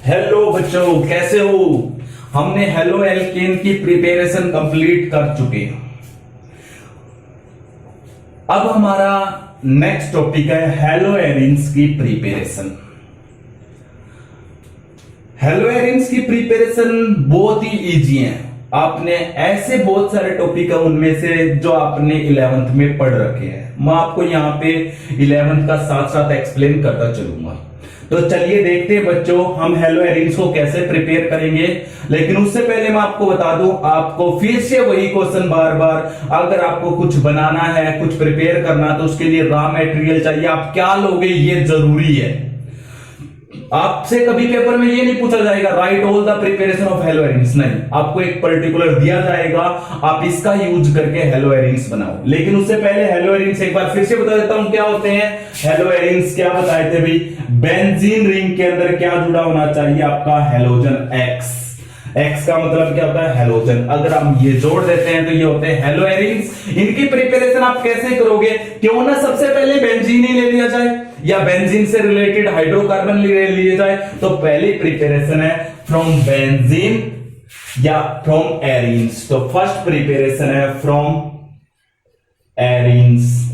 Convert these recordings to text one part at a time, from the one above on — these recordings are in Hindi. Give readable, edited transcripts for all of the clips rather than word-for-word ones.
हेलो बच्चों, कैसे हो। हमने हेलो एल्केन की प्रिपरेशन कंप्लीट कर चुके हैं। अब हमारा नेक्स्ट टॉपिक है हेलो एरिन्स की प्रिपरेशन। हेलो एरिन्स की प्रिपरेशन बहुत ही इजी है। आपने ऐसे बहुत सारे टॉपिक है उनमें से जो आपने 11th में पढ़ रखे हैं। मैं आपको यहां पे 11th का साथ साथ एक्सप्लेन करता चलूंगा। तो चलिए देखते हैं बच्चों, हम हेलो एरिन्स को कैसे प्रिपेयर करेंगे। लेकिन उससे पहले मैं आपको बता दूं, आपको फिर से वही क्वेश्चन बार बार, अगर आपको कुछ बनाना है, कुछ प्रिपेयर करना, तो उसके लिए रॉ मटेरियल चाहिए। आप क्या लोगे ये जरूरी है। आपसे कभी पेपर में ये नहीं पूछा जाएगा right all the preparation of hello arenes, नहीं, आपको एक पर्टिकुलर दिया जाएगा, आप इसका यूज करके हेलो एरिन्स बनाओ। लेकिन उससे पहले हेलो एरिन्स एक बार फिर से बता देता हूं क्या होते हैं। हेलो एरिन्स क्या बताए थे भाई, बेंजीन रिंग के अंदर क्या जुड़ा होना चाहिए, आपका हेलोजन एक्स। एक्स का मतलब क्या होता है, हेलोजन। अगर हम ये जोड़ देते हैं तो ये होते हैं हेलो एरिन्स। इनकी प्रिपरेशन आप कैसे करोगे, क्यों ना सबसे पहले बेंजीन ही ले लिया जाए या बेंजीन से रिलेटेड हाइड्रोकार्बन ले लिए जाए। तो पहली प्रिपरेशन है फ्रॉम बेंजीन या फ्रॉम एरिन्स। तो फर्स्ट प्रिपरेशन है फ्रॉम एरिन्स।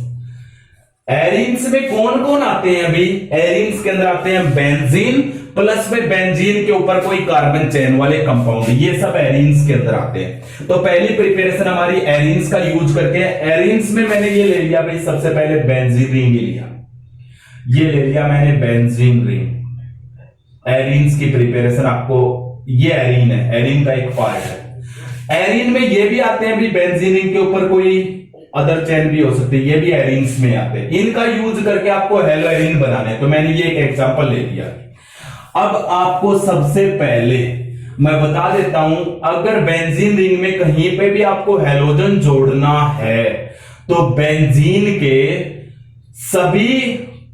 एरिन्स में कौन कौन आते हैं अभी, एरिन्स के अंदर आते हैं बेंजीन प्लस में बेंजीन के ऊपर कोई कार्बन चेन वाले कंपाउंड, ये सब एरिन्स के अंदर आते हैं। तो पहली प्रिपरेशन हमारी एरिन्स का यूज करके। एरिन्स में मैंने ये ले लिया भाई, सबसे पहले बेंजीन रिंग लिया, ये ले लिया मैंने बेंजीन रिंग। एरिन्स की प्रिपरेशन आपको, ये एरिन है, एरिन का एक पार्ट है। एरिन में ये भी आते हैं भी, बेंजीन रिंग के ऊपर कोई अदर चेन भी हो सकती है, ये भी एरिन्स में आते हैं। इनका यूज करके आपको हेलो एरिन बनाने, तो मैंने ये एक एग्जांपल ले लिया। अब आपको सबसे पहले मैं बता देता हूं, अगर बेंजीन रिंग में कहीं पे भी आपको हेलोजन जोड़ना है तो बेंजीन के सभी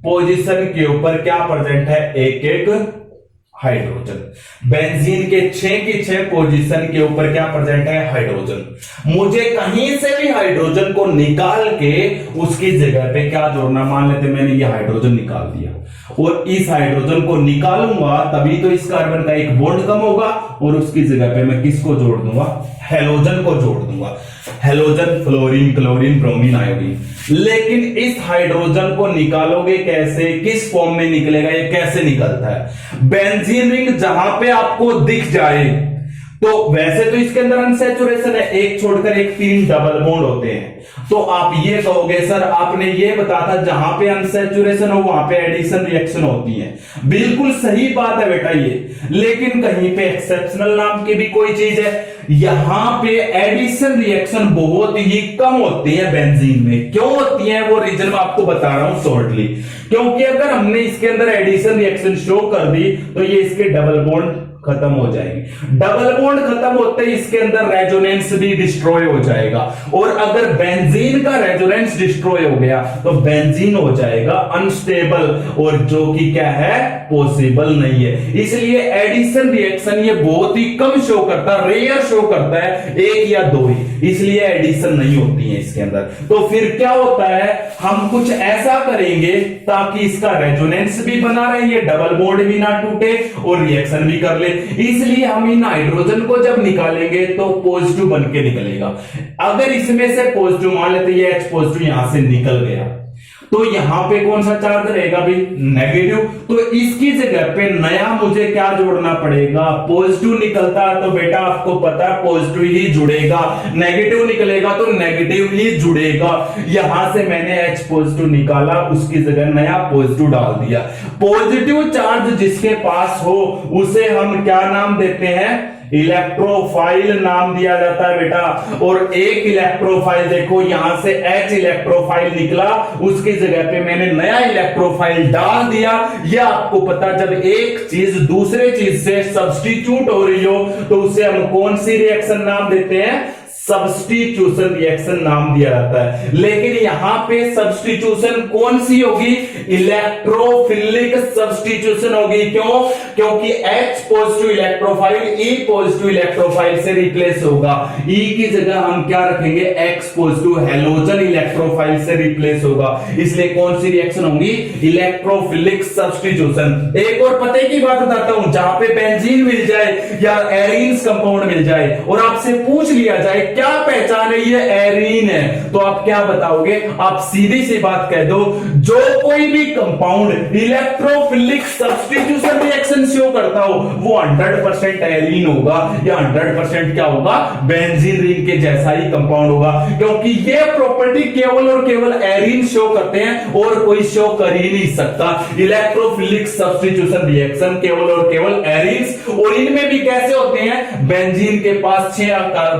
पोजीशन के ऊपर क्या प्रेजेंट है, एक एक हाइड्रोजन। बेंजीन के 6 की 6 पोजीशन के ऊपर क्या प्रेजेंट है, हाइड्रोजन। मुझे कहीं से भी हाइड्रोजन को निकाल के उसकी जगह पे क्या जोड़ना, मान लेते मैंने ये हाइड्रोजन निकाल दिया और इस हाइड्रोजन को निकालूंगा, तभी तो इस कार्बन का एक बॉन्ड कम होगा और उसकी जगह पे मैं किसको जोड़ दूंगा, हेलोजन को जोड़ दूंगा। Halogen, fluorine, chlorine, bromine, iodine. लेकिन इस हाइड्रोजन को निकालोगे कैसे, किस फॉर्म में निकलेगा, ये कैसे निकलता है। बेंजीन रिंग जहां पे आपको दिख जाए, तो वैसे तो इसके अंदर अनसैचुरेशन है, एक छोड़कर एक 3 डबल बॉन्ड होते हैं। तो आप ये कहोगे सर आपने ये बताया था जहां पे अनसैचुरेशन हो वहां पे एडिशन रिएक्शन होती है। बिल्कुल सही बात है बेटा ये, लेकिन कहीं पे एक्सेप्शनल नाम की भी कोई चीज है। यहां पे एडिशन रिएक्शन बहुत ही कम होती है बेंजीन में। क्यों होती है वो रीजन मैं आपको बता रहा हूं शॉर्टली। क्योंकि अगर हमने इसके अंदर एडिशन रिएक्शन शो कर दी तो ये इसके डबल बॉन्ड खत्म हो जाएगी। डबल बॉन्ड खत्म होते ही इसके अंदर रेजोनेंस भी डिस्ट्रॉय हो जाएगा, और अगर बेंजीन का रेजोनेंस डिस्ट्रॉय हो गया तो बेंजीन हो जाएगा अनस्टेबल, और जो कि क्या है, पॉसिबल नहीं है। इसलिए एडिशन रिएक्शन ये बहुत ही कम शो करता है, रेयर शो करता है, 1 या 2 ही, इसलिए एडिशन नहीं होती है इसके अंदर। तो फिर क्या होता है, हम कुछ ऐसा करेंगे ताकि इसका रेजोनेंस भी बना रहे, ये डबल बॉन्ड भी ना टूटे और रिएक्शन भी कर ले। इसलिए हम इन हाइड्रोजन को जब निकालेंगे तो पॉजिटिव बन के निकलेगा। अगर इसमें से पॉजिटिव मान लेते, ये H पॉजिटिव यहां से निकल गया, तो यहां पे कौन सा चार्ज रहेगा भाई, नेगेटिव। तो इसकी जगह पे नया मुझे क्या जोड़ना पड़ेगा, पॉजिटिव निकलता है तो बेटा आपको पता है पॉजिटिव ही जुड़ेगा, नेगेटिव निकलेगा तो नेगेटिव ही जुड़ेगा। यहां से मैंने H पॉजिटिव निकाला, उसकी जगह नया पॉजिटिव डाल दिया। पॉजिटिव चार्ज जिसके पास हो उसे हम क्या नाम देते हैं, इलेक्ट्रोफाइल नाम दिया जाता है बेटा। और एक इलेक्ट्रोफाइल देखो, यहां से H इलेक्ट्रोफाइल निकला, उसकी जगह पे मैंने नया इलेक्ट्रोफाइल डाल दिया। यह आपको पता, जब एक चीज दूसरे चीज से सब्स्टिट्यूट हो रही हो तो उसे हम कौन सी रिएक्शन नाम देते हैं, सब्स्टिट्यूशन रिएक्शन नाम दिया जाता है। लेकिन यहां पे सब्स्टिट्यूशन कौन सी होगी? इलेक्ट्रोफिलिक सब्स्टिट्यूशन होगी। क्यों? क्योंकि H positive electrophile E positive electrophile से रिप्लेस होगा। E की जगह हम क्या रखेंगे? X पॉजिटिव हैलोजन इलेक्ट्रोफाइल से रिप्लेस होगा। इसलिए कौन सी रिएक्शन होगी? Electrophilic substitution. एक और पते की बात बताता हूं, जहां पे बेंजीन मिल जाए या एरीन्स कंपाउंड मिल जाए और आपसे पूछ लिया जाए क्या पहचान है ये एरीन है, तो आप क्या बताओगे? आप सीधी सी बात कह दो, जो कोई भी compound electrophilic substitution reaction show करता हो वो 100% एरीन होगा या 100% क्या होगा? बेंजीन रिंग के जैसा ही कंपाउंड होगा, क्योंकि ये प्रॉपर्टी केवल और केवल एरीन शो करते हैं और कोई शो कर ही नहीं सकता। इलेक्ट्रोफिलिक सब्स्टिट्यूशन रिएक्शन केवल और केवल एरीन्स, और इनमें भी कैसे होते हैं? बेंजीन के पास 6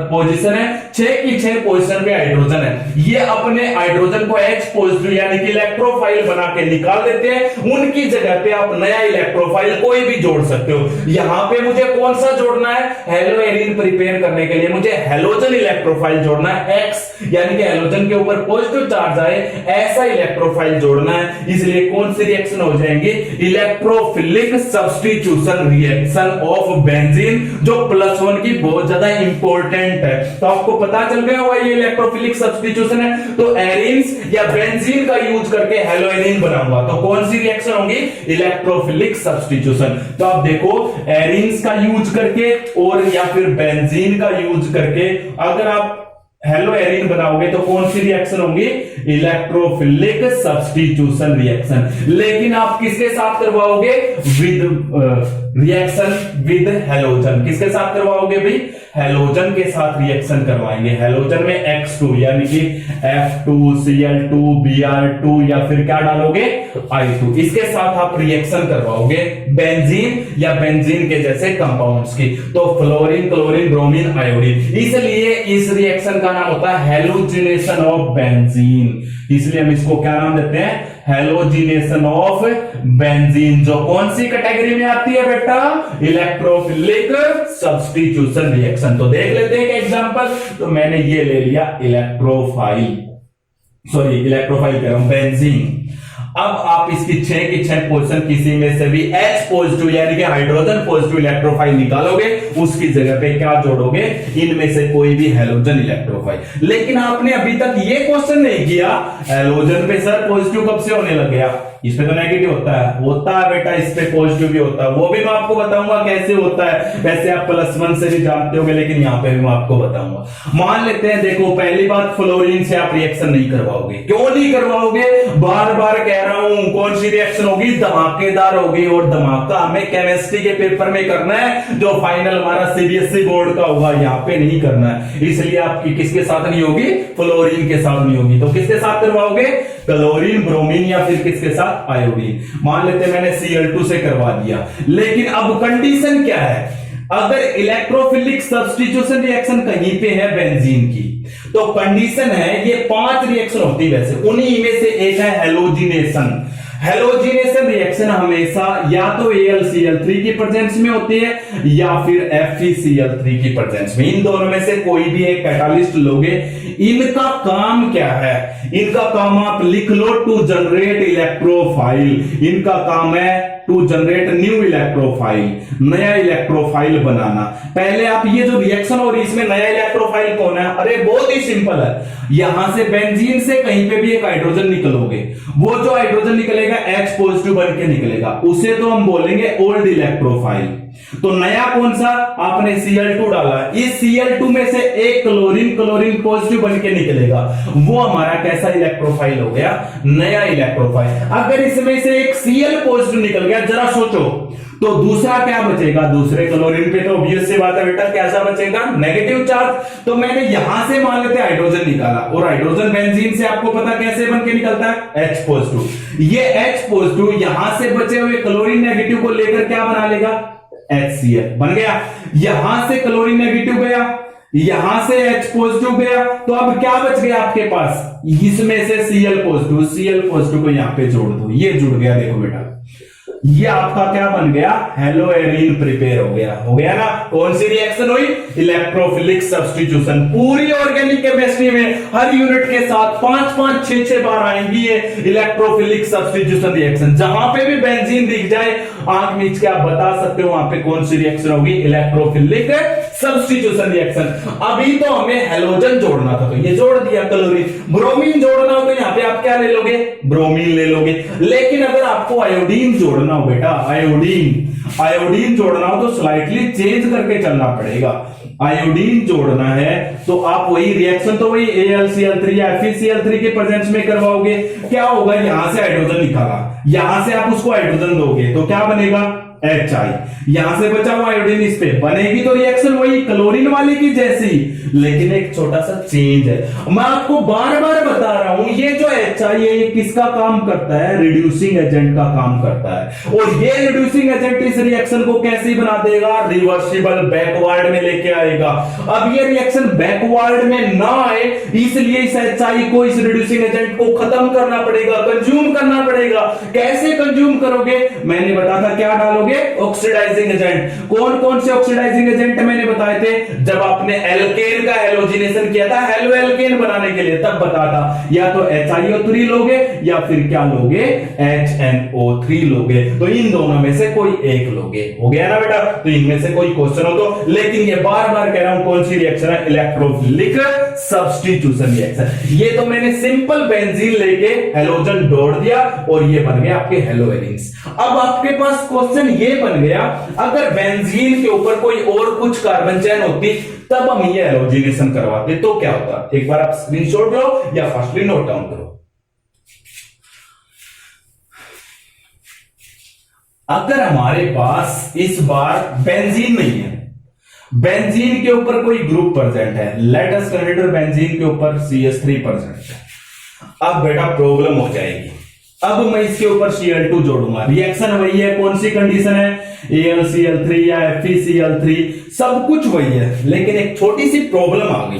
पोजीशन है, 6 की 6 पोजीशन पे हाइड्रोजन है। ये अपने हाइड्रोजन को H पॉजिटिव यानी कि इलेक्ट्रोफाइल बना के निकाल देते हैं। उनकी जगह पे आप नया इलेक्ट्रोफाइल कोई भी जोड़ सकते हो। यहां पे मुझे कौन सा जोड़ना है? हेलो एरीन प्रिपेयर करने के लिए मुझे हैलोजन इलेक्ट्रोफाइल जोड़ना है। X यानी कि हैलोजन के ऊपर पॉजिटिव चार्ज आए ऐसा इलेक्ट्रोफाइल जोड़ना है। इसलिए कौन सी रिएक्शन हो जाएंगी? Electrophilic substitution reaction of benzene, जो +1 की बहुत ज्यादा इंपॉर्टेंट है। तो आपको पता चल गया होगा ये इलेक्ट्रोफिलिक सब्स्टिट्यूशन है। तो एरीन्स या बेंजीन का यूज करके हेलोएरीन बनाऊंगा, तो कौन सी रिएक्शन होगी? Electrophilic substitution. तो आप देखो, एरीन्स का यूज करके और या फिर बेंजीन का यूज करके अगर आप हेलो एरीन बनाओगे तो कौन सी रिएक्शन होगी? Electrophilic substitution reaction. लेकिन आप किसके साथ करवाओगे? With reaction with halogen. किसके साथ करवाओगे भाई? हैलोजन के साथ रिएक्शन करवाएंगे। हैलोजन में X2 यानी कि F2Cl2 Br2 या फिर क्या डालोगे? I2। इसके साथ आप रिएक्शन करवाओगे बेंजीन या बेंजीन के जैसे कंपाउंड्स की। तो फ्लोरीन, क्लोरीन, ब्रोमीन, आयोडीन। इसलिए इस रिएक्शन का नाम होता है हैलोजिनेशन ऑफ बेंजीन। इसलिए हम इसको क्या नाम देते हैं? हैलोजिनेशन ऑफ बेंजीन, जो कौन सी कैटेगरी में आती है बेटा? Electrophilic substitution reaction. तो देख लेते हैं एक एग्जांपल। तो मैंने ये ले लिया इलेक्ट्रोफाइल कह रहा हूं, बेंजीन। अब आप इसकी 6 की 6 पोजीशन किसी में से भी H पॉजिटिव यानी कि हाइड्रोजन पॉजिटिव इलेक्ट्रोफाइल निकालोगे, उसकी जगह पे क्या जोड़ोगे? इनमें से कोई भी हैलोजन इलेक्ट्रोफाइल। लेकिन आपने अभी तक ये क्वेश्चन नहीं किया हैलोजन पे सर पॉजिटिव कब से होने लग गया? इस पे तो नेगेटिव होता है बेटा, इस पे पॉजिटिव भी होता है। वो भी मैं आपको बताऊंगा कैसे होता है। वैसे आप +1 से भी जानते होंगे, लेकिन यहां पे भी मैं आपको बताऊंगा। मान लेते हैं, देखो पहली बात, फ्लोरीन से आप रिएक्शन नहीं करवाओगे। क्यों नहीं करवाओगे? बार बार कह रहा हूं, कौन सी रिएक्शन होगी? धमाकेदार होगी। और धमाका हमें केमिस्ट्री के पेपर में करना है, जो फाइनल हमारा CBSE बोर्ड का होगा, यहां पे नहीं करना है। इसलिए आपकी किसके साथ नहीं होगी? फ्लोरीन के साथ नहीं होगी। तो किसके साथ करवाओगे? क्लोरीन, ब्रोमीन या फिर किसके साथ? आयोडीन। मान लेते हैं मैंने Cl2 से करवा दिया। लेकिन अब कंडीशन क्या है? अगर इलेक्ट्रोफिलिक सब्स्टिट्यूशन रिएक्शन कहीं पे है बेंजीन की, तो कंडीशन है, ये 5 रिएक्शन होती है वैसे, उन्हीं में से एक है हैलोजिनेशन। हैलोजिनेशन रिएक्शन हमेशा या तो AlCl3 की प्रेजेंस में होती है या फिर FeCl3 की प्रेजेंस में। इन दोनों में से कोई भी एक कैटालिस्ट लोगे। इनका काम क्या है? इनका काम आप लिख लो, टू जनरेट इलेक्ट्रोफाइल। इनका काम है टू जनरेट न्यू इलेक्ट्रोफाइल, नया इलेक्ट्रोफाइल बनाना। पहले आप ये जो रिएक्शन हो रही है इसमें नया इलेक्ट्रोफाइल कौन है? अरे बहुत ही सिंपल है। यहां से बेंजीन से कहीं पे भी एक हाइड्रोजन निकलोगे, वो जो हाइड्रोजन निकलेगा H पॉजिटिव बन के निकलेगा, उसे तो हम बोलेंगे ओल्ड इलेक्ट्रोफाइल। तो नया कौन सा? आपने Cl2 डाला, इस Cl2 में से एक क्लोरीन पॉजिटिव बन के निकलेगा, वो हमारा कैसा इलेक्ट्रोफाइल हो गया? नया इलेक्ट्रोफाइल। अगर इसमें से एक Cl पॉजिटिव निकल गया, जरा सोचो, तो दूसरा क्या बचेगा? दूसरे क्लोरीन पे तो ऑब्वियस सी बात है बेटा, कैसा बचेगा? Negative charge. तो मैंने यहां से मान लेते हाइड्रोजन निकाला, और हाइड्रोजन बेंजीन से आपको पता कैसे बन के निकलता है? H positive. ये H पॉजिटिव यहां से बचे हुए क्लोरीन नेगेटिव को लेकर क्या बना लेगा? HCl बन गया। यहां से क्लोरीन नेगेटिव गया, यहां से H पॉजिटिव गया, तो अब क्या बच गया आपके पास? इसमें से Cl पॉजिटिव को यहां पे जोड़ दो, ये जुड़ गया। देखो बेटा, ये आपका क्या बन गया, हेलोएरिन प्रिपेयर हो गया ना। कौन सी रिएक्शन हुई, इलेक्ट्रोफिलिक सब्स्टिट्यूशन। पूरी ऑर्गेनिक केमिस्ट्री में हर यूनिट के साथ 5-5 6-6 बार आएंगी ये इलेक्ट्रोफिलिक सब्स्टिट्यूशन रिएक्शन। जहां पे भी बेंजीन दिख जाए आंख मीच के आप बता सकते हो वहां पे कौन सी रिएक्शन होगी, इलेक्ट्रोफिलिक सब्स्टिट्यूशन रिएक्शन। अभी तो हमें हेलोजन जोड़ना था तो ये जोड़ दिया क्लोरीन, ब्रोमीन जोड़ना हो तो यहां पे आप क्या ले लोगे, ब्रोमीन ले लोगे। लेकिन अगर आपको आयोडीन जोड़ना हो बेटा, आयोडीन जोड़ना हो तो स्लाइटली चेंज करके चलना पड़ेगा। आयोडीन जोड़ना है तो आप वही रिएक्शन तो वही AlCl3 या FeCl3 के प्रेजेंस में करवाओगे। क्या होगा, यहां से हाइड्रोजन निकाला, यहां से आप उसको हाइड्रोजन दोगे तो क्या बनेगा, HI। यहां से बचा हुआ आयोडीन इस पे बनेगी तो रिएक्शन वही क्लोरीन वाली की जैसी, लेकिन एक छोटा सा चेंज है। मैं आपको बार बार बता रहा हूं ये जो HI है ये किसका काम करता है, रिड्यूसिंग एजेंट का काम करता है। और ये रिड्यूसिंग एजेंट इस रिएक्शन को कैसे बना देगा, रिवर्सिबल बैकवर्ड में लेके आएगा। अब ये रिएक्शन बैकवर्ड में ना आए इसलिए इस HI को, इस रिड्यूसिंग एजेंट को खत्म करना पड़ेगा, कंज्यूम करना पड़ेगा। कैसे कंज्यूम करोगे, मैंने बताया था क्या डालोगे, ऑक्सीडाइजिंग एजेंट। कौन कौन से ऑक्सीडाइजिंग एजेंट मैंने बताए थे, जब आपने एल्केन का हेलोजिनेशन किया था हेलो एल्केन बनाने के लिए, तब बता था या तो HiO3 लोगे या फिर क्या लोगे, HNO3 लोगे। तो इन दोनों में से कोई एक लोगे, हो गया ना बेटा। तो इनमें से कोई क्वेश्चन हो तो, लेकिन ये बार बार कह रहा हूं कौन सी रिएक्शन है, इलेक्ट्रोफिलिक सब्स्टिट्यूशन रिएक्शन। ये तो मैंने सिंपल बेंजीन लेके हेलोजन जोड़ दिया और ये बन गया आपके हेलोएरिन्स। अब आपके पास क्वेश्चन ये बन गया, अगर बेंजीन के ऊपर कोई और कुछ कार्बन चेन होती तब हम ये हेलोजिनेशन करवाते तो क्या होता। एक बार आप स्क्रीनशॉट लो या फर्स्टली नोट डाउन करो। अगर हमारे पास इस बार बेंजीन नहीं है, बेंजीन के ऊपर कोई ग्रुप प्रेजेंट है, लेट अस कंसीडर बेंजीन के ऊपर CH3 प्रेजेंट है। अब बेटा प्रॉब्लम हो जाएगी। अब मैं इसके ऊपर Cl2 जोड़ूंगा, रिएक्शन वही है, कौन सी कंडीशन है, AlCl3 या FeCl3 सब कुछ वही है, लेकिन एक छोटी सी प्रॉब्लम आ गई।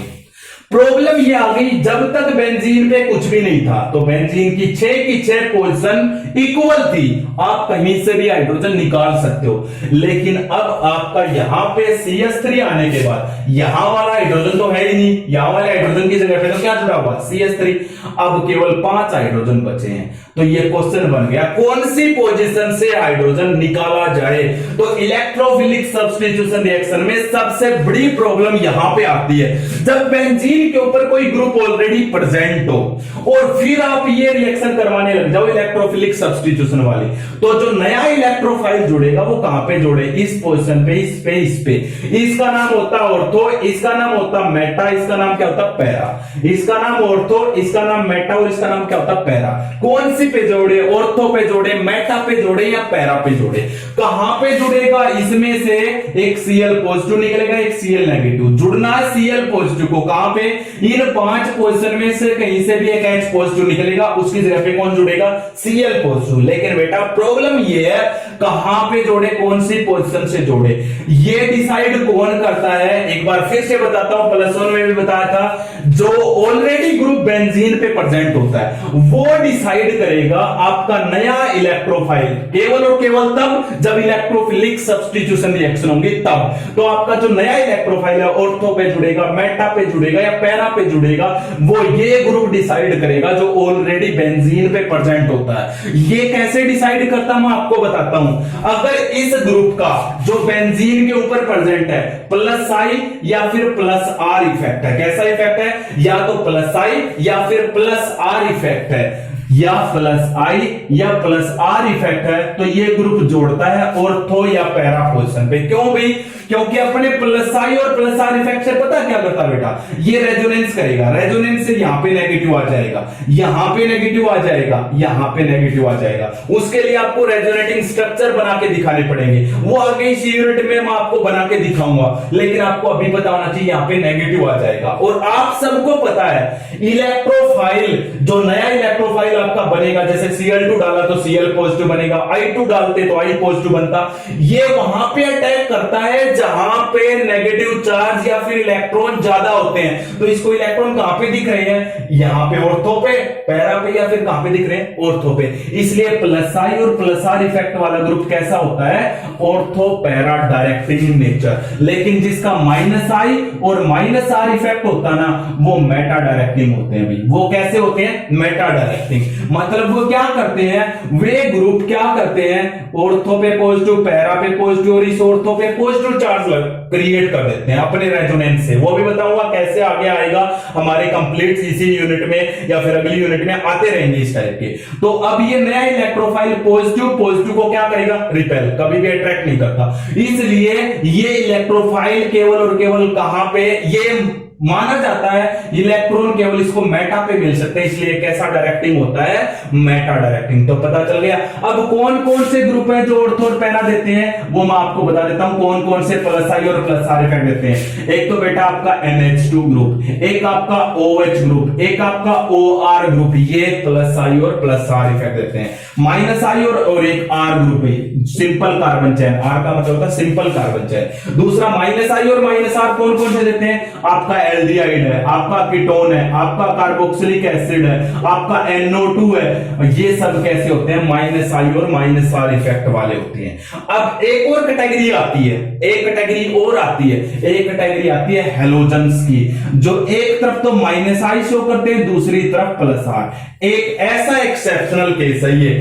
प्रॉब्लम ये आ गई, जब तक बेंजीन पे कुछ भी नहीं था तो बेंजीन की 6 की 6 पोजीशन इक्वल थी, आप कहीं से भी हाइड्रोजन निकाल सकते हो। लेकिन अब आपका यहां पे CH3 आने के बाद यहां वाला हाइड्रोजन तो है ही नहीं, यहां वाले हाइड्रोजन की जगह पे तो क्या जुड़ा हुआ, CH3। अब केवल 5 हाइड्रोजन बचे हैं, तो ये क्वेश्चन बन गया कौन सी पोजीशन से हाइड्रोजन निकाला जाए। तो इलेक्ट्रोफिलिक सब्स्टिट्यूशन रिएक्शन में सबसे बड़ी प्रॉब्लम यहां पे आती है, जब बेंजीन के ऊपर कोई ग्रुप ऑलरेडी प्रेजेंट हो और फिर आप ये रिएक्शन करवाने लग जाओ इलेक्ट्रोफिलिक सब्स्टिट्यूशन वाली, तो जो नया इलेक्ट्रोफाइल जुड़ेगा वो कहां पे जुड़े, इस पोजीशन पे, इस पे, इस पे। इसका नाम होता ऑर्थो, इसका नाम होता मेटा, इसका नाम क्या होता पैरा। इसका नाम ऑर्थो, इसका नाम मेटा और इसका नाम क्या होता पैरा। कौन सी पे जोड़े, ऑर्थो पे जोड़े, मेटा पे जोड़े या पैरा पे जोड़े, कहां पे जुड़ेगा, इसमें से एक Cl पॉजिटिव निकलेगा, एक Cl नेगेटिव। जुड़ना है Cl पॉजिटिव को कहां पे, इन 5 पोजीशन में से कहीं से भी एक H पॉजिटिव निकलेगा, उसकी जगह पे कौन जुड़ेगा, Cl पॉजिटिव। लेकिन बेटा प्रॉब्लम ये है कहां पे जोड़े, कौन सी पोजीशन से जोड़े, ये डिसाइड कौन करता है। एक बार फिर से बताता हूं, +1 में भी बताया था, जो ऑलरेडी ग्रुप बेंजीन पे प्रेजेंट होता है वो डिसाइड करेगा आपका नया इलेक्ट्रोफाइल, केवल और केवल तब जब इलेक्ट्रोफिलिक सब्स्टिट्यूशन रिएक्शन होंगी तब। तो आपका जो नया इलेक्ट्रोफाइल है ऑर्थो पे जुड़ेगा, मेटा पे जुड़ेगा या पैरा पे जुड़ेगा, वो ये ग्रुप डिसाइड करेगा जो ऑलरेडी बेंजीन पे प्रेजेंट होता है। ये कैसे डिसाइड करता मैं आपको बताता हूं। अगर इस ग्रुप का जो बेंजीन के ऊपर प्रेजेंट है +I या फिर +R इफेक्ट है, कैसा इफेक्ट है, या तो +I या फिर +R इफेक्ट है, या +I या +R इफेक्ट है, तो ये ग्रुप जोड़ता है ऑर्थो या पैरा पोजीशन पे। क्यों भाई, क्योंकि अपने +I और +R इफेक्ट से पता क्या करता बेटा, ये रेजोनेंस करेगा, रेजोनेंस से यहां पे नेगेटिव आ जाएगा, यहां पे नेगेटिव आ जाएगा, यहां पे नेगेटिव आ जाएगा। उसके लिए आपको रेजोनेटिंग स्ट्रक्चर बना के दिखाने पड़ेंगे, वो आगे इस यूनिट में मैं आपको बना के दिखाऊंगा, लेकिन आपको अभी पता होना चाहिए यहां पे नेगेटिव आ जाएगा। और आप सबको पता है इलेक्ट्रोफाइल, जो नया इलेक्ट्रोफाइल आपका बनेगा, जैसे Cl2 डाला तो Cl पॉजिटिव बनेगा, I2 डालते तो I पॉजिटिव बनता। ये वहां पे अटैक करता है जहां पे नेगेटिव चार्ज या फिर इलेक्ट्रॉन ज्यादा होते हैं। तो इसको इलेक्ट्रॉन कहां पे दिख रहे हैं, यहां पे ऑर्थो पे, पैरा पे, या फिर कहां पे दिख रहे हैं, ऑर्थो पे। इसलिए प्लस आई और प्लस आर इफेक्ट वाला ग्रुप कैसा होता है, ऑर्थो पैरा डायरेक्टिंग नेचर। लेकिन जिसका माइनस आई और माइनस आर इफेक्ट होता ना, वो मेटा डायरेक्टिंग होते हैं भाई। वो कैसे होते हैं, मेटा डायरेक्टिंग। मतलब वो क्या करते हैं, वे ग्रुप क्या करते हैं, ऑर्थो पे पॉजिटिव, पैरा पे पॉजिटिव और इस ऑर्थो पे पॉजिटिव चार्ज क्रिएट कर देते हैं अपने रेजोनेंस से। वो भी बताऊंगा कैसे आगे आएगा हमारे कंप्लीट इसी यूनिट में या फिर अगली यूनिट में आते रहेंगे इस टाइप के। तो अब ये नया इलेक्ट्रोफाइल पॉजिटिव को क्या करेगा, रिपेल, कभी भी अट्रैक्ट नहीं करता। इसलिए ये इलेक्ट्रोफाइल केवल और केवल कहां पे, ये माना जाता है इलेक्ट्रॉन केवल इसको मेटा पे मिल सकते हैं, इसलिए कैसा डायरेक्टिंग होता है, मेटा डायरेक्टिंग। तो पता चल गया। अब कौन कौन से ग्रुप है जो ऑर्थो और पैरा देते हैं, वो मैं आपको बता देता हूं कौन कौन से प्लस आई और प्लस आर इफेक्ट देते हैं। एक तो बेटा आपका NH2 ग्रुप, एक आपका OH ग्रुप, एक आपका OR ग्रुप, ये प्लस आई और प्लस आर इफेक्ट देते हैं। माइनस आई और एक R ग्रुप है, सिंपल कार्बन चेन, R का मतलब होता है सिंपल कार्बन चेन। दूसरा माइनस आई और माइनस आर कौन कौन से देते हैं, आपका एल्डिहाइड है, आपका कीटोन है, आपका कार्बोक्सिलिक एसिड है, आपका NO2 है। ये सब कैसे होते हैं, माइनस आई और माइनस आर इफेक्ट वाले होते हैं। अब एक और कैटेगरी आती है, एक कैटेगरी और आती है, एक कैटेगरी आती है हेलोजन्स की, जो एक तरफ तो माइनस आई शो करते हैं, दूसरी तरफ प्लस आर। एक ऐसा एक्सेप्शनल केस है ये,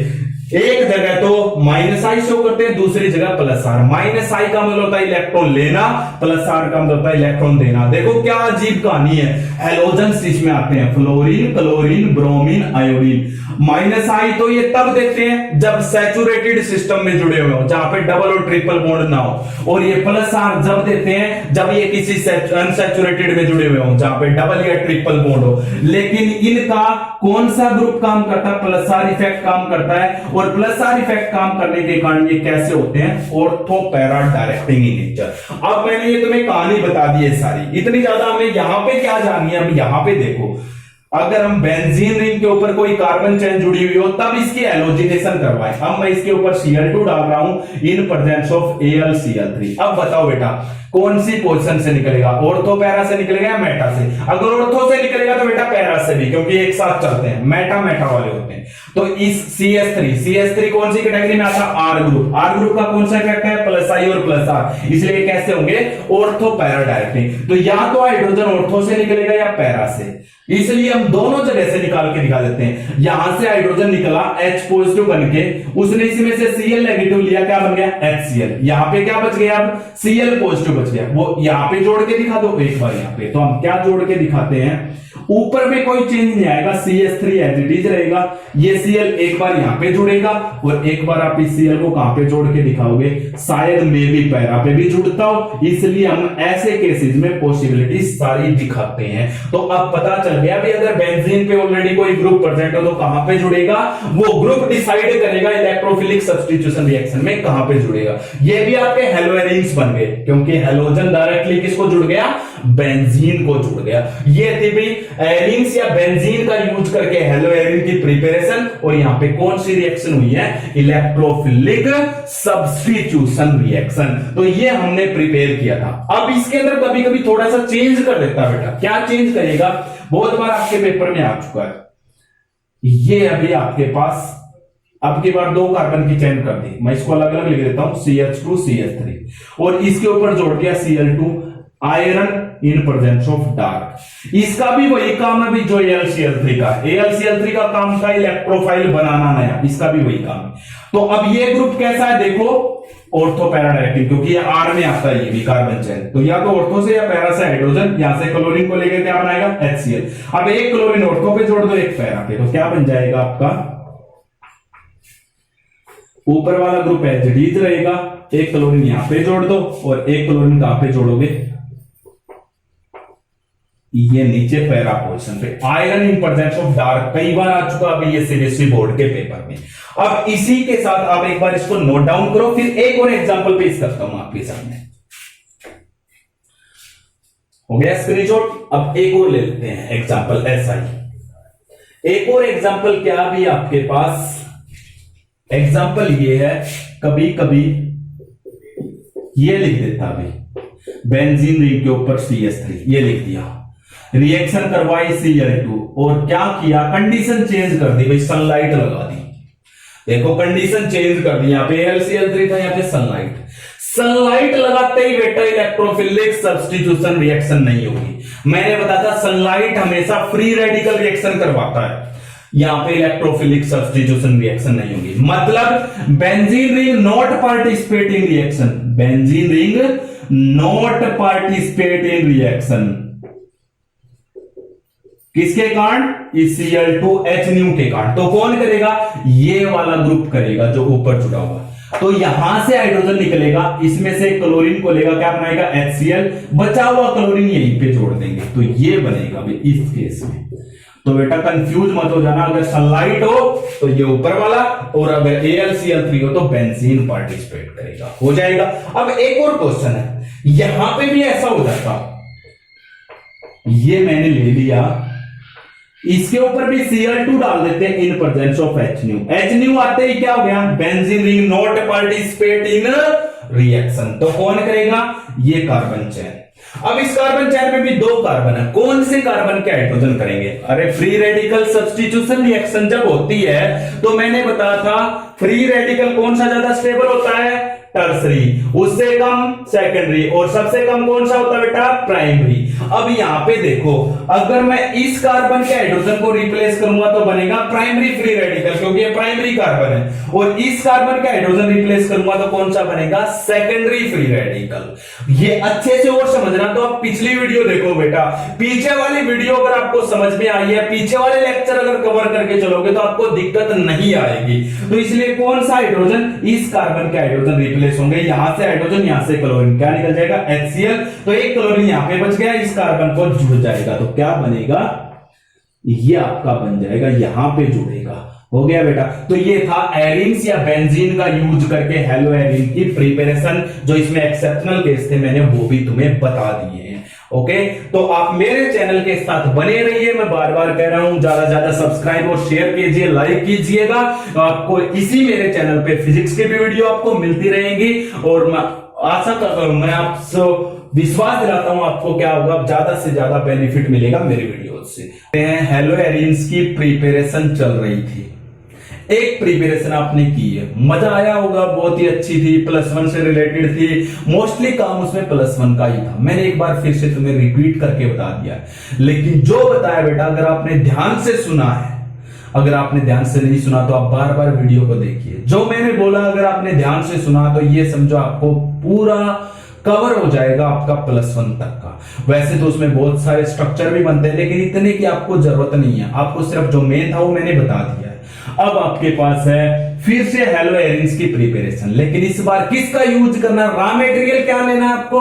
एक जगह तो माइनस आई शो करते हैं, दूसरी जगह प्लस आर। माइनस आई का मतलब होता है इलेक्ट्रॉन लेना, प्लस आर का मतलब होता है इलेक्ट्रॉन देना। देखो क्या अजीब कहानी है। हेलोजन्स इसमें आते हैं, fluorine, chlorine, bromine, iodine. Minus I तो ये तब देते हैं जब सैचुरेटेड सिस्टम में जुड़े हुए हो, जहां पे डबल और ट्रिपल बॉन्ड ना हो। और ये प्लस आर जब देते हैं जब ये किसी अनसैचुरेटेड में जुड़े हुए हो, जहां पे डबल या ट्रिपल बॉन्ड हो। लेकिन इनका कौन सा ग्रुप काम करता है, प्लस आर इफेक्ट काम करता है। और प्लस आर इफेक्ट काम करने के कारण ये कैसे होते हैं, ortho para directing in nature. अब मैंने ये तुम्हें कहानी बता दी है सारी, इतनी ज्यादा हमें यहां पे क्या जानी है। अब यहां पे देखो, अगर हम बेंजीन रिंग के ऊपर कोई कार्बन चेन जुड़ी हुई हो तब इसकी एलोजिनेशन करवाएं। अब मैं इसके ऊपर Cl2 डाल रहा हूं इन प्रेजेंस ऑफ AlCl3। अब बताओ बेटा कौन सी पोजीशन से निकलेगा, ऑर्थो पैरा से निकलेगा या मेटा से। अगर ऑर्थो से निकलेगा तो बेटा पैरा से भी, क्योंकि एक साथ चलते हैं, मेटा मेटा वाले होते हैं। तो इस CH3 कौन सी कैटेगरी में आता है, R ग्रुप। R ग्रुप का कौन सा इफेक्ट है, प्लस आई और प्लस आर, इसलिए कैसे होंगे, ऑर्थो पैरा डायरेक्टिंग। तो या तो हाइड्रोजन ऑर्थो से निकलेगा या पैरा से, इसलिए हम दोनों जगह से निकाल के दिखा देते हैं। यहां से हाइड्रोजन निकला H पॉजिटिव बनके, उसने इसमें से Cl नेगेटिव लिया, क्या बन गया HCl। यहां पे क्या बच गया, अब Cl पॉजिटिव बच गया। वो यहां पे जोड़ के दिखा दो एक बार यहां पे। तो हम क्या जोड़ के दिखाते हैं, ऊपर में कोई चेंज नहीं आएगा, CH3 एज इट इज रहेगा। ये Cl एक बार यहां पे जुड़ेगा और एक बार आप इस Cl को कहां पे जोड़ के दिखाओगे, शायद मे भी पैरा पे भी जुड़ता हो। इसलिए हम ऐसे केसेस में पॉसिबिलिटी सारी दिखाते हैं। तो अब पता चल गया भी, अगर बेंजीन पे ऑलरेडी कोई ग्रुप प्रेजेंट हो तो कहां पे जुड़ेगा, वो ग्रुप डिसाइड करेगा इलेक्ट्रोफिलिक सब्स्टिट्यूशन रिएक्शन में कहां पे जुड़ेगा। ये भी आपके हेलोएरिन्स बन गए, क्योंकि हेलोजन डायरेक्टली किसको जुड़ गया, बेंजीन को जुड़ गया। ये थी भी एरिन्स या बेंजीन का यूज करके हेलोएरिन की प्रिपरेशन। और यहां पे कौन सी रिएक्शन हुई है, इलेक्ट्रोफिलिक सब्स्टिट्यूशन रिएक्शन। तो ये हमने प्रिपेयर किया था। अब इसके अंदर कभी कभी थोड़ा सा चेंज कर देता है बेटा। क्या चेंज करेगा, बहुत बार आपके पेपर में आ चुका है। ये अभी आपके पास अब की बार 2 कार्बन की चेन कर दी, मैं इसको अलग अलग लिख देता हूं, CH2 CH3 और इसके ऊपर जोड़ दिया Cl2 iron in presence of dark. इसका भी वही काम है भी जो AlCl3 का। AlCl3 का काम था इलेक्ट्रोफाइल बनाना नया, इसका भी वही काम है। तो अब ये ग्रुप कैसा है देखो, ऑर्थो पैरा डायरेक्टिंग, क्योंकि ये R में आता है ये भी कार्बन चेन। तो या तो ऑर्थो से या पैरा से हाइड्रोजन, यहां से क्लोरीन को लेकर क्या बनाएगा HCl। अब एक क्लोरीन ऑर्थो पे जोड़ दो, एक पैरा पे, तो क्या बन जाएगा आपका, ऊपर वाला ग्रुप एच रहेगा, एक क्लोरीन यहां पे जोड़ दो और एक क्लोरीन कहां पे जोड़ोगे, ये नीचे पैरा पोजीशन पे। Iron in presence of dark कई बार आ चुका अभी ये सीबीएसई बोर्ड के पेपर में। अब इसी के साथ आप एक बार इसको नोट डाउन करो, फिर एक और एग्जांपल पेश करता हूं आपके सामने। हो गया स्क्रीनशॉट। अब एक और ले लेते हैं एग्जांपल SI। एक और एग्जाम्पल क्या भी आपके पास, एग्जाम्पल ये है, कभी कभी ये लिख देता भाई, बेंजीन रिंग के ऊपर CH3 ये लिख दिया, रिएक्शन करवाई Cl2 और क्या किया, कंडीशन चेंज कर दी भाई, सनलाइट लगा दी। देखो कंडीशन चेंज कर दी, यहां पे AlCl3 था, यहां पे सनलाइट लगाते ही बेटा इलेक्ट्रोफिलिक सब्स्टिट्यूशन रिएक्शन नहीं होगी। मैंने बताया था सनलाइट हमेशा फ्री रेडिकल रिएक्शन करवाता है, यहां पे इलेक्ट्रोफिलिक सब्स्टिट्यूशन रिएक्शन नहीं होगी। मतलब benzene ring not participate in reaction, benzene ring not participate in reaction किसके कारण, इस Cl2H के कारण। तो कौन करेगा, ये वाला ग्रुप करेगा जो ऊपर जुड़ा हुआ। तो यहां से हाइड्रोजन निकलेगा, इसमें से क्लोरीन को लेगा, क्या बनाएगा HCl, बचा हुआ क्लोरीन यहीं पे जोड़ देंगे, तो ये बनेगा भाई इस केस में। तो बेटा कंफ्यूज मत हो जाना, अगर सनलाइट हो तो ये ऊपर वाला, और अगर AlCl3 हो तो बेंजीन पार्टिसिपेट करेगा, हो जाएगा। अब एक और क्वेश्चन है, यहां पे भी ऐसा हो जाता, ये मैंने ले लिया, इसके ऊपर भी Cl2 डाल देते हैं इन प्रेजेंस ऑफ H आते ही क्या हो गया, benzene ring not participate in reaction. तो कौन करेगा, ये कार्बन चेन। अब इस कार्बन चेन में भी दो कार्बन है, कौन से कार्बन के हाइड्रोजन करेंगे, अरे फ्री रेडिकल सब्स्टिट्यूशन रिएक्शन जब होती है तो मैंने बताया था फ्री रेडिकल कौन सा ज्यादा स्टेबल होता है, टर्सरी, उससे कम सेकेंडरी, और सबसे कम कौन सा होता है बेटा, प्राइमरी। अब यहां पे देखो, अगर मैं इस कार्बन के हाइड्रोजन को रिप्लेस करूंगा तो बनेगा प्राइमरी फ्री रेडिकल, क्योंकि ये प्राइमरी कार्बन है, और इस कार्बन के हाइड्रोजन रिप्लेस करूंगा तो कौन सा बनेगा, सेकेंडरी फ्री रेडिकल। ये अच्छे से और समझना तो आप पिछली वीडियो देखो बेटा, पीछे वाली वीडियो अगर आपको समझ में आई है, पीछे वाले लेक्चर अगर कवर करके चलोगे तो आपको दिक्कत नहीं आएगी। तो इसलिए कौन सा हाइड्रोजन, इस कार्बन के हाइड्रोजन रिप्लेस होंगे, यहां से हाइड्रोजन, यहां से क्लोरीन, क्या निकल जाएगा HCl, तो एक क्लोरीन यहां पे बच गया, इस कार्बन को जुड़ जाएगा, तो क्या बनेगा, ये आपका बन जाएगा, यहां पे जुड़ेगा, हो गया बेटा। तो ये था एरिन्स या बेंजीन का यूज करके हेलो एरिन की प्रिपरेशन, जो इसमें एक्सेप्शनल केस थे मैंने वो भी तुम्हें बता दिए हैं। ओके, तो आप मेरे चैनल के साथ बने रहिए, मैं बार बार कह रहा हूं, ज्यादा से ज्यादा सब्सक्राइब और शेयर कीजिए, लाइक कीजिएगा। आपको इसी मेरे चैनल पे फिजिक्स की भी वीडियो आपको मिलती रहेंगी, और मैं आशा करता हूं, मैं आपसे विश्वास दिलाता हूं आपको क्या होगा, ज्यादा से ज्यादा बेनिफिट मिलेगा मेरे वीडियो से। हेलो एरिन्स की प्रिपरेशन चल रही थी, एक प्रिपरेशन आपने की है, मजा आया होगा, बहुत ही अच्छी थी, +1 से रिलेटेड थी, मोस्टली काम उसमें +1 का ही था। मैंने एक बार फिर से तुम्हें रिपीट करके बता दिया, लेकिन जो बताया बेटा अगर आपने ध्यान से सुना है, अगर आपने ध्यान से नहीं सुना तो आप बार बार वीडियो को देखिए। जो मैंने बोला अगर आपने ध्यान से सुना तो ये समझो आपको पूरा कवर हो जाएगा आपका +1 तक का। वैसे तो उसमें बहुत सारे स्ट्रक्चर भी बनते हैं, लेकिन इतने की आपको जरूरत नहीं है, आपको सिर्फ जो मेन था वो मैंने बता दिया है। अब आपके पास है फिर से हेलो एरिन्स की प्रिपरेशन, लेकिन इस बार किसका यूज करना, रॉ मटेरियल क्या लेना है आपको,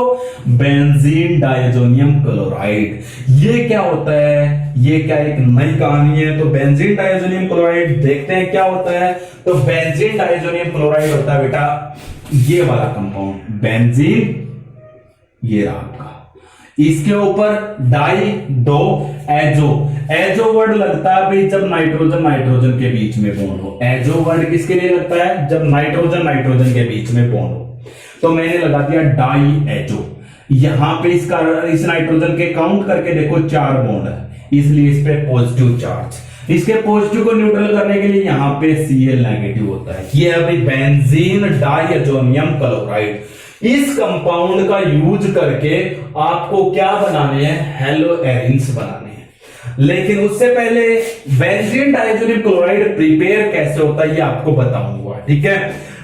बेंजीन डायजोनियम क्लोराइड। ये क्या होता है, ये क्या एक नई कहानी है। तो बेंजीन डायजोनियम क्लोराइड देखते हैं क्या होता है। तो बेंजीन डायजोनियम क्लोराइड होता है बेटा ये वाला कंपाउंड, बेंजीन, ये रहा आपका, इसके ऊपर डाई दो एजो, एजो वर्ड लगता है भाई जब नाइट्रोजन नाइट्रोजन के बीच में बॉन्ड हो। एजो वर्ड किसके लिए लगता है, जब नाइट्रोजन नाइट्रोजन के बीच में बॉन्ड हो। तो मैंने लगा दिया डाई एजो, यहां पे इस नाइट्रोजन के काउंट करके देखो 4 बॉन्ड है, इसलिए इस पे पॉजिटिव चार्ज। इसके पॉजिटिव को न्यूट्रल करने के लिए यहां पे Cl नेगेटिव होता है। ये है भाई बेंजीन डायजोनियम क्लोराइड। इस कंपाउंड का यूज करके आपको क्या बनाने हैं, हेलो एरिन्स बनाने हैं। लेकिन उससे पहले बेंजीन डायजोनियम क्लोराइड प्रिपेयर कैसे होता है ये आपको बताऊंगा, ठीक है।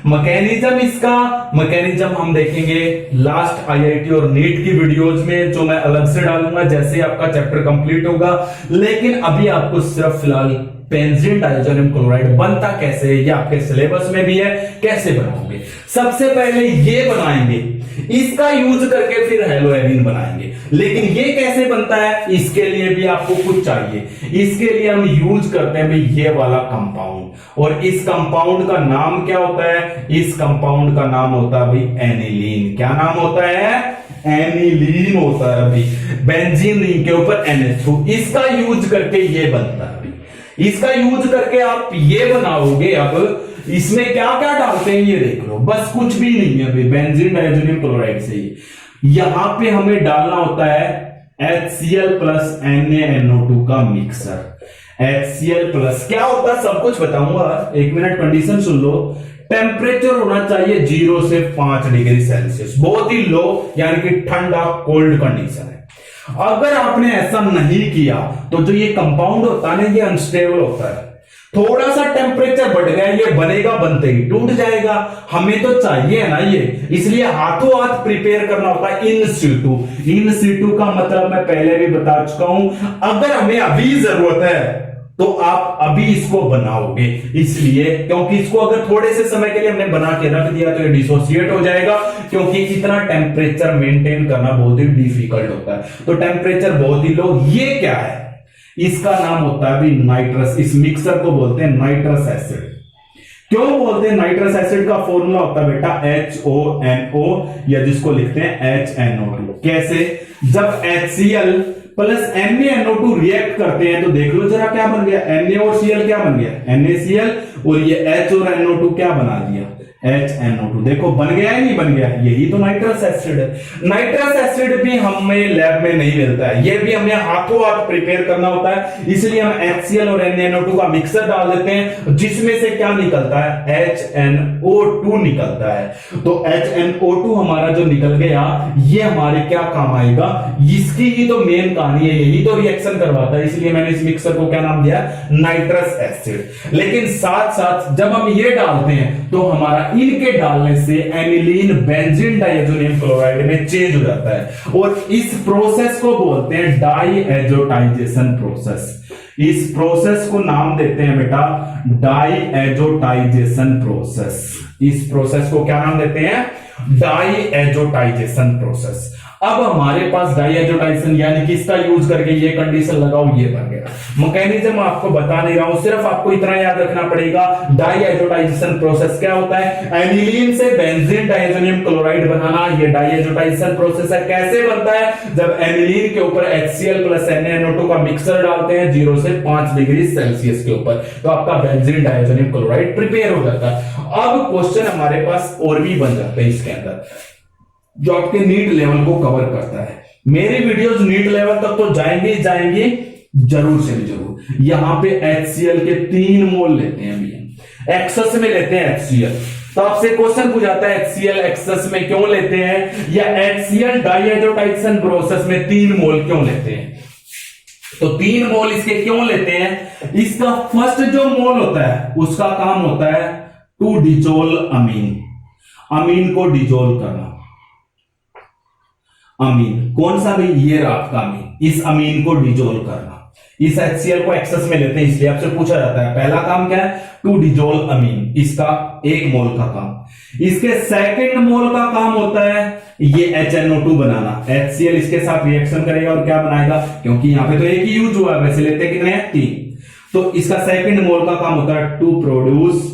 मैकेनिज्म, इसका मैकेनिज्म हम देखेंगे लास्ट IIT और नीट की वीडियोज में, जो मैं अलग से डालूंगा जैसे आपका चैप्टर कंप्लीट होगा। लेकिन अभी आपको सिर्फ फिलहाल बेंजीन डायजोनियम क्लोराइड बनता कैसे है ये आपके सिलेबस में भी है, कैसे बनाओगे। सबसे पहले ये बनाएंगे, इसका यूज करके फिर हेलो एरिन बनाएंगे। लेकिन ये कैसे बनता है, इसके लिए भी आपको कुछ चाहिए। इसके लिए हम यूज करते हैं भाई ये वाला कंपाउंड, और इस कंपाउंड का नाम क्या होता है, इस कंपाउंड का नाम होता है भाई एनिलीन। क्या नाम होता है, एनिलीन होता है भाई। बेंजीन रिंग के ऊपर NH2, इसका यूज करके ये बनता है। इसका यूज करके आप ये बनाओगे। अब इसमें क्या क्या डालते हैं ये देख लो, बस कुछ भी नहीं है अभी, बेंजीन डाइज़ोनियम क्लोराइड से ही यहां पे हमें डालना होता है HCl प्लस NaNO2 का मिक्सर। HCl प्लस क्या होता है सब कुछ बताऊंगा, 1 मिनट कंडीशन सुन लो। टेम्परेचर होना चाहिए 0 से 5 डिग्री सेल्सियस, बहुत ही लो यानी कि ठंडा कोल्ड कंडीशन है। अगर आपने ऐसा नहीं किया तो जो ये कंपाउंड होता है ना ये अनस्टेबल होता है, थोड़ा सा टेम्परेचर बढ़ गया ये बनेगा, बनते ही टूट जाएगा। हमें तो चाहिए ना ये, इसलिए हाथों हाथ प्रिपेयर करना होता है इन सिटू। इन सिटू का मतलब मैं पहले भी बता चुका हूं, अगर हमें अभी जरूरत है तो आप अभी इसको बनाओगे, इसलिए क्योंकि इसको अगर थोड़े से समय के लिए हमने बना के रख दिया तो ये डिसोसिएट हो जाएगा, क्योंकि इतना टेम्परेचर मेंटेन करना बहुत ही डिफिकल्ट होता है। तो टेम्परेचर बहुत ही लो। ये क्या है, इसका नाम होता है भी नाइट्रस। इस मिक्सर को बोलते हैं नाइट्रस एसिड। क्यों बोलते हैं नाइट्रस एसिड? का फॉर्मूला होता है बेटा HONO, या जिसको लिखते हैं HNO2। कैसे? जब HCl प्लस NaNO2 रिएक्ट करते हैं तो देख लो जरा क्या बन गया, Na और Cl क्या बन गया, NaCl, और ये H और NO2 क्या बना दिया, HNO2। देखो बन गया है नहीं बन गया, यही तो नाइट्रस एसिड है। नाइट्रस एसिड भी हमें लैब में नहीं मिलता है, ये भी हमें हाथों हाथ प्रिपेयर करना होता है, इसलिए हम HCl और NaNO2 का मिक्सर डाल देते हैं, जिसमें से क्या निकलता है, HNO2 निकलता है। तो HNO2 हमारा जो निकल गया ये हमारे क्या काम आएगा, इसकी ही तो मेन कहानी है, यही तो रिएक्शन करवाता है, इसलिए मैंने इस मिक्सर को क्या नाम दिया, नाइट्रस एसिड। लेकिन साथ साथ जब हम ये डालते हैं तो हमारा इनके डालने से एनिलीन बेंजीन डाइज़ोनियम क्लोराइड में चेंज हो जाता है, और इस प्रोसेस को बोलते हैं डाईएजोटाइजेशन प्रोसेस। इस प्रोसेस को नाम देते हैं बेटा डाईएजोटाइजेशन प्रोसेस। इस प्रोसेस को क्या नाम देते हैं, डाईएजोटाइजेशन प्रोसेस। अब हमारे पास डाईएजोटाइजेशन यानी कि इसका यूज करके ये कंडीशन लगाओ, ये बन गया। मैकेनिज्म आपको बता नहीं रहा हूं, सिर्फ आपको इतना याद रखना पड़ेगा, डाईएजोटाइजेशन प्रोसेस क्या होता है, एनिलीन से बेंजीन डाइज़ोनियम क्लोराइड बनाना, ये डाईएजोटाइजेशन प्रोसेस है। कैसे बनता है, जब एनिलीन के ऊपर HCl प्लस NaNO2 का मिक्सर डालते हैं 0 से 5 डिग्री सेल्सियस के ऊपर, तो आपका बेंजीन डाइज़ोनियम क्लोराइड प्रिपेयर हो जाता है। अब क्वेश्चन हमारे पास और भी बन जाते हैं इसके अंदर, जो आपके नीट लेवल को कवर करता है। मेरी वीडियोस नीट लेवल तक तो जाएंगे जरूर से भी जरूर। यहां पे HCl के 3 मोल लेते हैं अभी, एक्सेस में लेते हैं HCl। तो आपसे क्वेश्चन पूछाता है HCl एक्सेस में क्यों लेते हैं, या HCl डाईएजोटाइजेशन प्रोसेस में 3 मोल क्यों लेते हैं। तो 3 मोल इसके क्यों लेते हैं, इसका फर्स्ट जो मोल होता है उसका काम होता है टू डिजोल अमीन, अमीन को डिजोल्व करना। अमीन कौन सा भी, ये रात का अमीन, इस अमीन को डिजोल्व करना। इस HCl को एक्सेस में लेते हैं, इसलिए आपसे पूछा जाता है पहला काम क्या है, टू डिजोल्व अमीन, इसका 1 मोल का काम। इसके सेकंड मोल का काम होता है ये HNO2 बनाना। HCl इसके साथ रिएक्शन करेगा और क्या बनाएगा, क्योंकि यहां पे तो एक ही यूज हुआ है, वैसे लेते कितने हैं, 3। तो इसका सेकंड मोल का काम होता है टू प्रोड्यूस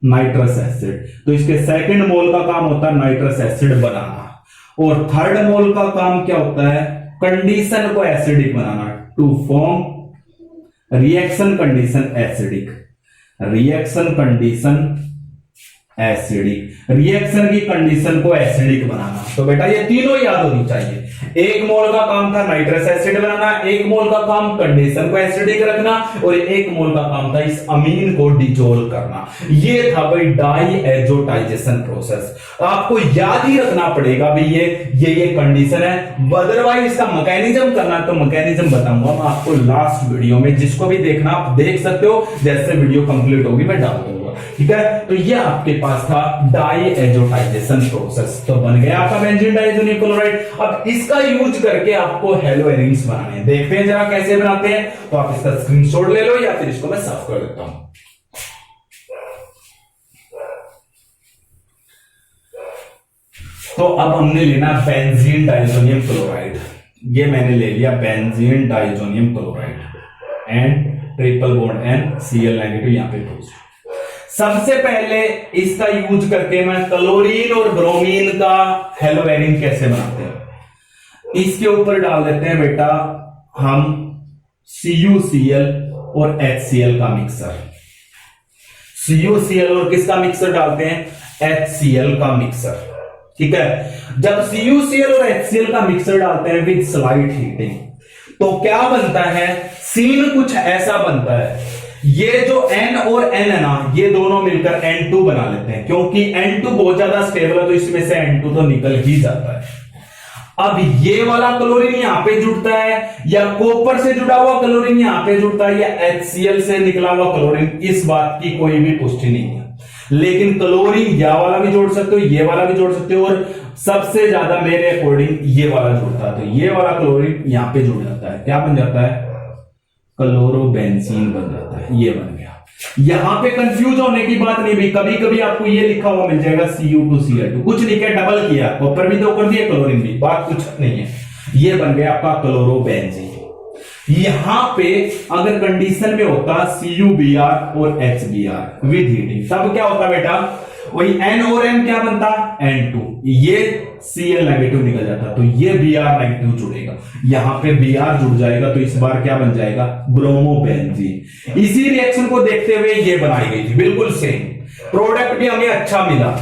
नाइट्रस एसिड। तो इसके सेकंड मोल का काम होता है नाइट्रस एसिड बनाना। और थर्ड मोल का काम क्या होता है, कंडीशन को एसिडिक बनाना, to form reaction condition acidic. Reaction condition acidic, reaction की कंडीशन को एसिडिक बनाना। तो बेटा ये तीनों याद होनी चाहिए। 1 मोल का काम था नाइट्रस एसिड बनाना, 1 मोल का काम कंडीशन को एसिडिक रखना, और 1 मोल का काम था इस अमीन को डिजोल्व करना। ये था भाई डाईएजोटाइजेशन प्रोसेस। आपको याद ही रखना पड़ेगा भाई ये कंडीशन है, अदरवाइज इसका मैकेनिज्म करना तो मैकेनिज्म बताऊंगा मैं आपको लास्ट वीडियो में, जिसको भी देखना आप देख सकते हो, जैसे वीडियो कंप्लीट होगी मैं डाल दूंगा। ठीक है, तो ये आपके पास था डाईएजोटाइजेशन प्रोसेस। तो बन गया आपका बेंजीन डाइज़ोनियम क्लोराइड। अब इसका यूज करके आपको हेलोएरिन्स बनाने हैं, देखते हैं जरा कैसे बनाते हैं। तो आप इसका स्क्रीनशॉट ले लो, या फिर इसको मैं साफ कर देता हूं। तो अब हमने लेना बेंजीन डाइज़ोनियम क्लोराइड, ये मैंने ले लिया benzene diazonium chloride and triple bond NCl negative यहां पे पोज। सबसे पहले इसका यूज करके मैं क्लोरीन और ब्रोमीन का हेलोएरिन कैसे बनाते हैं, इसके ऊपर डाल देते हैं बेटा हम CuCl और HCl का मिक्सर। CuCl और किसका मिक्सर डालते हैं? HCl का मिक्सर। ठीक है, जब CuCl और HCl का मिक्सर डालते हैं विद स्लाइट हीटिंग, तो क्या बनता है? सीन कुछ ऐसा बनता है। ये जो N और N है ना, ये दोनों मिलकर N2 बना लेते हैं, क्योंकि N2 बहुत ज्यादा स्टेबल है तो इसमें से N2 तो निकल ही जाता है। अब ये वाला क्लोरीन यहां पे जुड़ता है, या कॉपर से जुड़ा हुआ क्लोरीन यहां पे जुड़ता है, या HCl से निकला हुआ क्लोरीन, इस बात की कोई भी पुष्टि नहीं है। लेकिन क्लोरीन या वाला भी जोड़ सकते हो, ये वाला भी जोड़ सकते हो, और सबसे ज्यादा मेरे अकॉर्डिंग ये वाला जुड़ता है, तो ये वाला क्लोरीन यहां पे जुड़ जाता है। क्या बन जाता है? क्लोरोबेंजीन बन जाता है। ये बन गया। यहां पे कंफ्यूज होने की बात नहीं भी, कभी कभी आपको ये लिखा हुआ मिल जाएगा Cu2Cl2, कुछ नहीं किया, डबल किया, कॉपर भी तो कर दिया, क्लोरीन भी, बात कुछ नहीं है। ये बन गया आपका क्लोरोबेंजीन। यहां पे अगर कंडीशन में होता CuBr और HBr विद हीटिंग, तब क्या होता बेटा? वही N और N क्या बनता? N2, ये Cl नेगेटिव निकल जाता, तो ये Br नेगेटिव जुड़ेगा, यहां पे Br जुड़ जाएगा, तो इस बार क्या बन जाएगा? ब्रोमोबेंजीन। इसी रिएक्शन को देखते हुए ये बनाई गई थी, बिल्कुल सेम प्रोडक्ट भी हमें अच्छा मिला।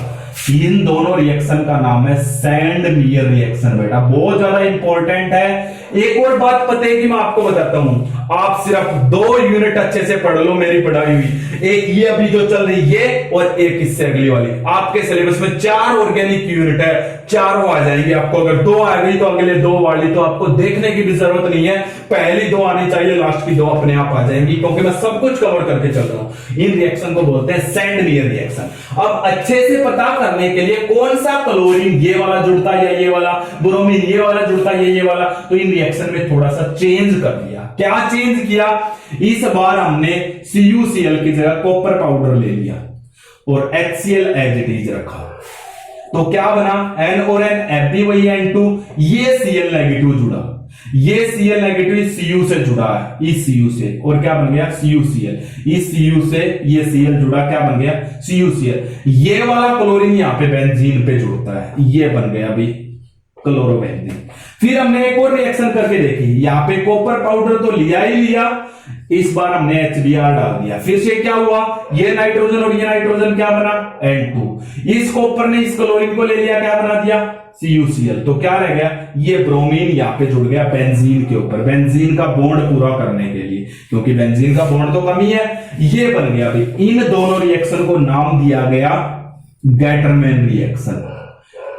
इन दोनों रिएक्शन का नाम है सैंडमियर रिएक्शन। बेटा बहुत ज्यादा इंपॉर्टेंट है। एक और बात पता है कि मैं आपको बताता हूं, आप सिर्फ 2 यूनिट अच्छे से पढ़ लो मेरी पढ़ाई हुई, एक ये अभी जो चल रही है और एक इससे अगली वाली। आपके सिलेबस में 4 ऑर्गेनिक यूनिट है, चारों आ जाएंगे आपको। अगर 2 आ गई तो अगले 2 वाली तो आपको देखने की भी जरूरत नहीं है, पहली 2 आनी चाहिए, लास्ट की 2 अपने आप आ जाएंगी, क्योंकि मैं सब कुछ कवर करके चल रहा हूं। इन रिएक्शन को बोलते हैं सैंडमियर रिएक्शन। अब अच्छे से पता करने के लिए कौन सा क्लोरीन ये वाला जुड़ता है या ये वाला, ब्रोमीन ये वाला जुड़ता है या ये वाला, तो इन रिएक्शन में थोड़ा सा चेंज कर दिया। क्या चेंज किया? इस बार हमने CuCl की जगह कॉपर पाउडर ले लिया और HCl एज इट इज रखा, तो क्या बना? N और N, F भी वही N2, ये Cl नेगेटिव जुड़ा, ये Cl नेगेटिव Cu से जुड़ा है, इस Cu से, और क्या बन गया? CuCl। इस Cu से ये Cl जुड़ा, क्या बन गया? CuCl। ये वाला क्लोरीन यहां पे बेंजीन पे जुड़ता है, ये बन गया अभी क्लोरोबेंजीन। फिर हमने एक और रिएक्शन करके देखी, यहां पे कॉपर पाउडर तो लिया ही लिया, इस बार हमने HBr डाल दिया, फिर से क्या हुआ? ये नाइट्रोजन और ये नाइट्रोजन क्या बना? N2। इस कॉपर ने इस क्लोरीन को ले लिया, क्या बना दिया? CuCl। तो क्या रह गया? ये ब्रोमीन यहां पे जुड़ गया बेंजीन के ऊपर, बेंजीन का बॉन्ड पूरा करने के लिए, क्योंकि बेंजीन का बॉन्ड तो कम ही है। ये बन गया अभी। इन दोनों रिएक्शन को नाम दिया गया गैटरमैन रिएक्शन।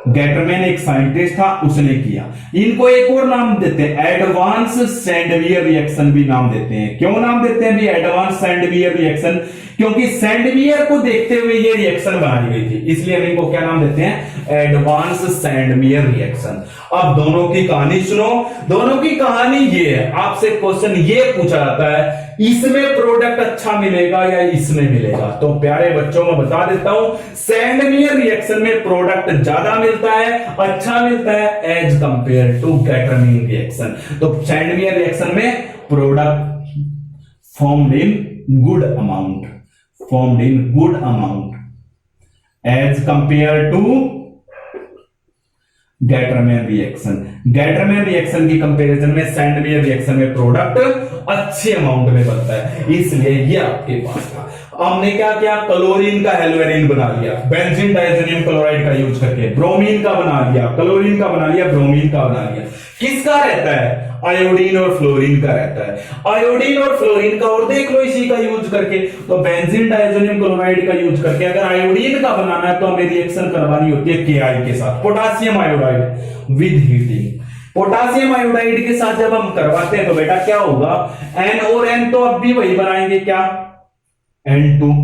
गैटरमैन एक साइंटिस्ट था, उसने किया। इनको एक और नाम देते हैं, एडवांस सैंडवियर रिएक्शन भी नाम देते हैं। क्यों नाम देते हैं भी एडवांस सैंडवियर रिएक्शन? क्योंकि सैंडवियर को देखते हुए ये रिएक्शन बनाई गई थी, इसलिए हम इनको क्या नाम देते हैं? Advance Sandmeyer reaction. अब दोनों की कहानी सुनो। दोनों की कहानी ये है, आपसे क्वेश्चन ये पूछा जाता है, इसमें प्रोडक्ट अच्छा मिलेगा या इसमें मिलेगा? तो प्यारे बच्चों में बता देता हूं, सैंडमियर रिएक्शन में प्रोडक्ट ज्यादा मिलता है, अच्छा मिलता है as compare to Gattermann reaction. तो सैंडमियर रिएक्शन में product formed in good amount, formed in good amount as compare to Gattermann reaction. Gattermann reaction की कंपैरिजन में सैंडमियर रिएक्शन में प्रोडक्ट अच्छे अमाउंट में बनता है, इसलिए ये आपके पास था। हमने क्या किया? क्लोरीन का हेलोएरिन बना लिया बेंजीन डाइज़ोनियम क्लोराइड का यूज करके, ब्रोमीन का बना लिया, क्लोरीन का बना लिया, ब्रोमीन का बना लिया। किसका रहता है? आयोडीन और फ्लोरीन का रहता है। आयोडीन और फ्लोरीन का और देख लो इसी का यूज करके, तो बेंजीन डाइज़ोनियम क्लोराइड का यूज करके अगर आयोडीन का बनाना है तो हमें रिएक्शन करवानी होती है Ki के साथ, potassium iodide with heating. Potassium iodide के साथ जब हम करवाते हैं तो बेटा क्या होगा? N और N तो अब भी वही बनाएंगे, क्या? N2।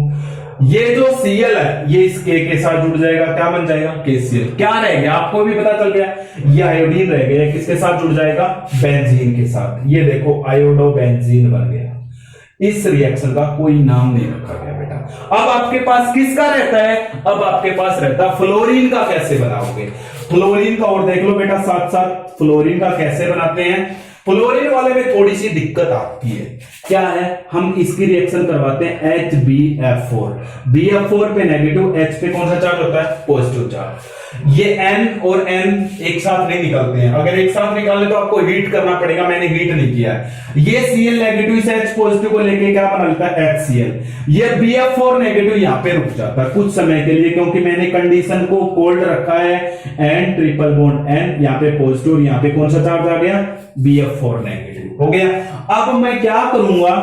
ये जो Cl है ये इस K के साथ जुड़ जाएगा, क्या बन जाएगा? KCl। क्या रह गया? आपको भी पता चल गया, ये आयोडीन रह गया, किसके साथ जुड़ जाएगा? बेंजीन के साथ। ये देखो आयोडोबेंजीन बन गया। इस रिएक्शन का कोई नाम नहीं रखा गया बेटा। अब आपके पास किसका रहता है? अब आपके पास रहता है फ्लोरीन का। कैसे बनाओगे फ्लोरीन का? और देख लो बेटा साथ साथ फ्लोरीन का कैसे बनाते हैं। फ्लोरीन वाले में थोड़ी सी दिक्कत आती है, क्या है? हम इसकी रिएक्शन करवाते हैं HbF4। BF4 पे नेगेटिव, H पे कौन सा चार्ज होता है? Positive charge. ये N और N एक साथ नहीं निकलते हैं, अगर एक साथ निकालने तो आपको हीट करना पड़ेगा, मैंने हीट नहीं किया है। ये Cl नेगेटिव से H पॉजिटिव को लेके क्या बना लेता है HCl। ये BF4 नेगेटिव यहां पे रुक जाता है कुछ समय के लिए, क्योंकि मैंने कंडीशन को कोल्ड रखा है। N ट्रिपल बॉन्ड N यहां पे पॉजिटिव और यहां पे कौन सा चार्ज आ गया, BF4 नेगेटिव हो गया। अब मैं क्या करूंगा,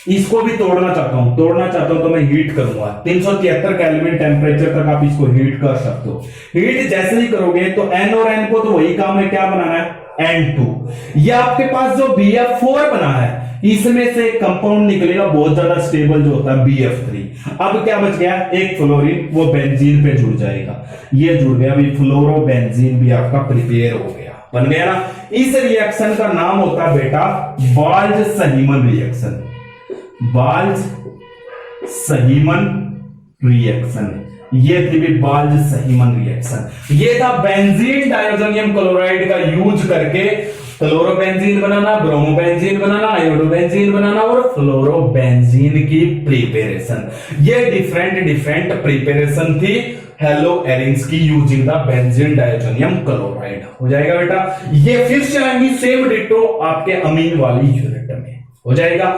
इसको भी तोड़ना चाहता हूं तो मैं हीट करूंगा 373 केल्विन टेम्परेचर तक आप इसको हीट कर सकते हो। हीट जैसे ही करोगे तो N और N को तो वही काम है, क्या बनाना है N2। ये आपके पास जो BF4 बना है इसमें से एक कंपाउंड निकलेगा बहुत ज्यादा स्टेबल जो होता है BF3। अब क्या बच गया, एक फ्लोरीन, वो बेंजीन पे जुड़ जाएगा, ये जुड़ गया, अभी फ्लोरोबेंजीन भी आपका प्रिपेयर हो गया, बन गया ना। इस रिएक्शन का नाम होता है बेटा बाल्ज-सहीमन रिएक्शन, बाल्ज-सहीमन रिएक्शन। ये थी भी बाल्ज-सहीमन रिएक्शन। ये था बेंजीन डायोजोनियम क्लोराइड का यूज करके क्लोरोबेंजीन बनाना, ब्रोमोबेंजीन बनाना, आयोडोबेंजीन बनाना और फ्लोरोबेंजीन की प्रिपरेशन। ये डिफरेंट प्रिपरेशन थी हेलो एरिन्स की using the benzene diazonium chloride. हो जाएगा बेटा, ये फिर से आएंगी सेम डिटो आपके अमीन वाली यूनिट में हो जाएगा।